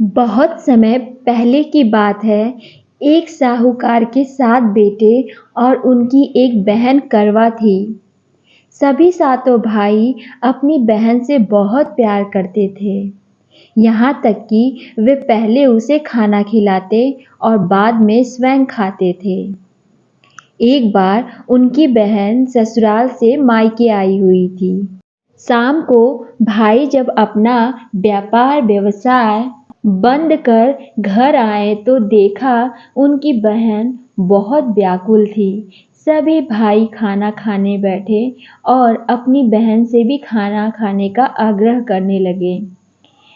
बहुत समय पहले की बात है। एक साहूकार के 7 बेटे और उनकी एक बहन करवा थी। सभी सातों भाई अपनी बहन से बहुत प्यार करते थे, यहाँ तक कि वे पहले उसे खाना खिलाते और बाद में स्वयं खाते थे। एक बार उनकी बहन ससुराल से मायके आई हुई थी। शाम को भाई जब अपना व्यापार व्यवसाय बंद कर घर आए तो देखा उनकी बहन बहुत व्याकुल थी। सभी भाई खाना खाने बैठे और अपनी बहन से भी खाना खाने का आग्रह करने लगे,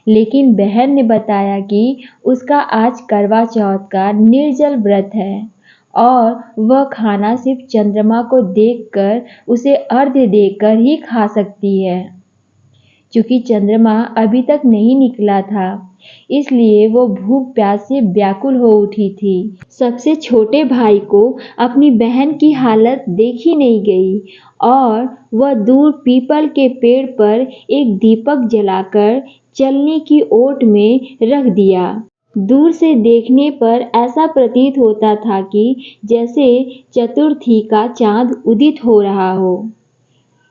लेकिन बहन ने बताया कि उसका आज करवा चौथ का निर्जल व्रत है और वह खाना सिर्फ चंद्रमा को देखकर उसे अर्घ्य देकर ही खा सकती है। चूंकि चंद्रमा अभी तक नहीं निकला था, इसलिए वो भूख प्यास से व्याकुल हो उठी थी। सबसे छोटे भाई को अपनी बहन की हालत देखी नहीं गई और वह दूर पीपल के पेड़ पर एक दीपक जलाकर चलने की ओट में रख दिया। दूर से देखने पर ऐसा प्रतीत होता था कि जैसे चतुर्थी का चांद उदित हो रहा हो।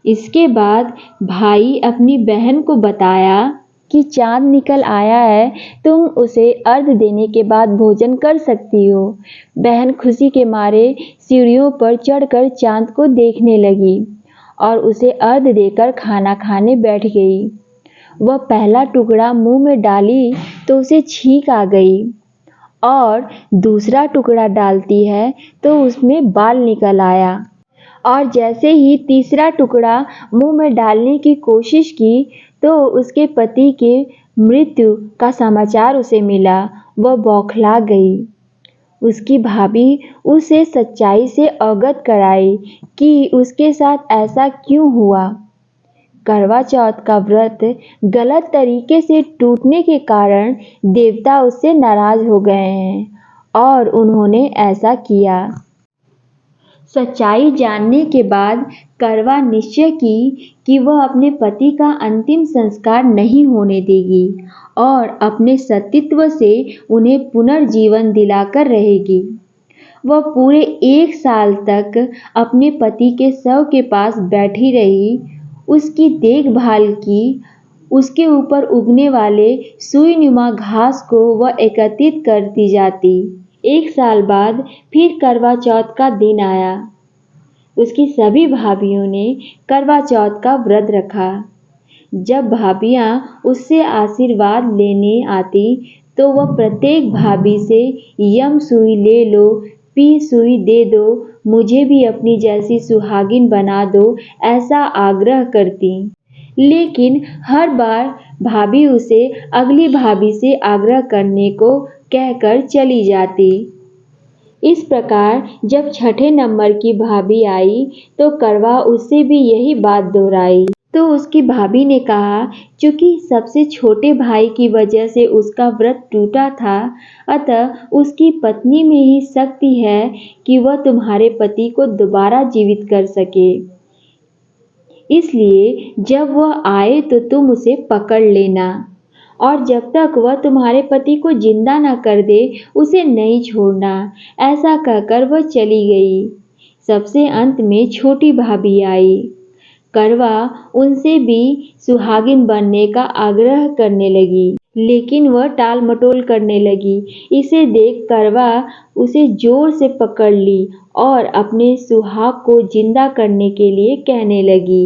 इसके बाद भाई अपनी बहन को बताया कि चांद निकल आया है, तुम उसे अर्घ्य देने के बाद भोजन कर सकती हो। बहन खुशी के मारे सीढ़ियों पर चढ़कर चांद को देखने लगी और उसे अर्घ्य देकर खाना खाने बैठ गई। वह पहला टुकड़ा मुंह में डाली तो उसे छींक आ गई और दूसरा टुकड़ा डालती है तो उसमें बाल निकल आया और जैसे ही तीसरा टुकड़ा मुंह में डालने की कोशिश की तो उसके पति के मृत्यु का समाचार उसे मिला। वह बौखला गई। उसकी भाभी उसे सच्चाई से अवगत कराई कि उसके साथ ऐसा क्यों हुआ। करवा चौथ का व्रत गलत तरीके से टूटने के कारण देवता उससे नाराज हो गए हैं और उन्होंने ऐसा किया। सच्चाई जानने के बाद करवा निश्चय की कि वह अपने पति का अंतिम संस्कार नहीं होने देगी और अपने सतीत्व से उन्हें पुनर्जीवन दिलाकर रहेगी। वह पूरे 1 साल तक अपने पति के शव के पास बैठी रही, उसकी देखभाल की, उसके ऊपर उगने वाले सुईनुमा घास को वह एकत्रित करती जाती। 1 साल बाद फिर करवा चौथ का दिन आया। उसकी सभी भाभियों ने करवा चौथ का व्रत रखा। जब भाभियां उससे आशीर्वाद लेने आती तो वह प्रत्येक भाभी से यम सुई ले लो, पी सुई दे दो, मुझे भी अपनी जैसी सुहागिन बना दो, ऐसा आग्रह करती। लेकिन हर बार भाभी उसे अगली भाभी से आग्रह करने को कहकर चली जाती। इस प्रकार जब छठे नंबर की भाभी आई तो करवा उससे भी यही बात दोहराई। तो उसकी भाभी ने कहा, चूंकि सबसे छोटे भाई की वजह से उसका व्रत टूटा था, अतः उसकी पत्नी में ही शक्ति है कि वह तुम्हारे पति को दोबारा जीवित कर सके। इसलिए जब वह आए तो तुम उसे पकड़ लेना और जब तक वह तुम्हारे पति को जिंदा न कर दे उसे नहीं छोड़ना। ऐसा कहकर वह चली गई। सबसे अंत में छोटी भाभी आई। करवा उनसे भी सुहागिन बनने का आग्रह करने लगी, लेकिन वह टाल मटोल करने लगी। इसे देख करवा उसे जोर से पकड़ ली और अपने सुहाग को जिंदा करने के लिए कहने लगी।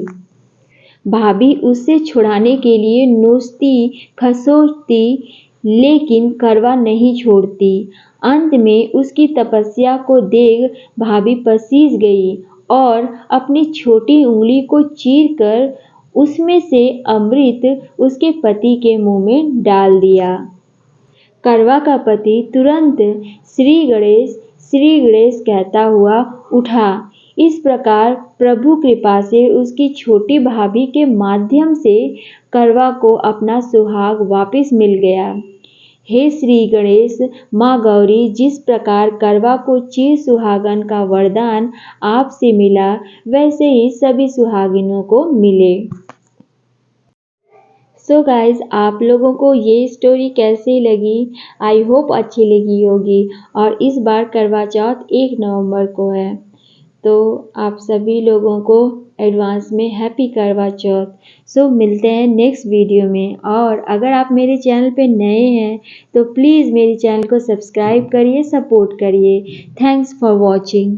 भाभी उससे छुड़ाने के लिए नोचती खसोटती, लेकिन करवा नहीं छोड़ती। अंत में उसकी तपस्या को देख भाभी पसीज गई और अपनी छोटी उंगली को चीरकर उसमें से अमृत उसके पति के मुंह में डाल दिया। करवा का पति तुरंत श्री गणेश कहता हुआ उठा। इस प्रकार प्रभु कृपा से उसकी छोटी भाभी के माध्यम से करवा को अपना सुहाग वापस मिल गया। हे श्री गणेश, माँ गौरी, जिस प्रकार करवा को चिर सुहागन का वरदान आपसे मिला, वैसे ही सभी सुहागिनों को मिले। सो गाइज, आप लोगों को ये स्टोरी कैसी लगी? आई होप अच्छी लगी होगी। और इस बार करवा चौथ 1 नवंबर को है, तो आप सभी लोगों को एडवांस में हैप्पी करवा चौथ। सो मिलते हैं नेक्स्ट वीडियो में। और अगर आप मेरे चैनल पे नए हैं तो प्लीज़ मेरे चैनल को सब्सक्राइब करिए, सपोर्ट करिए। Thanks for watching.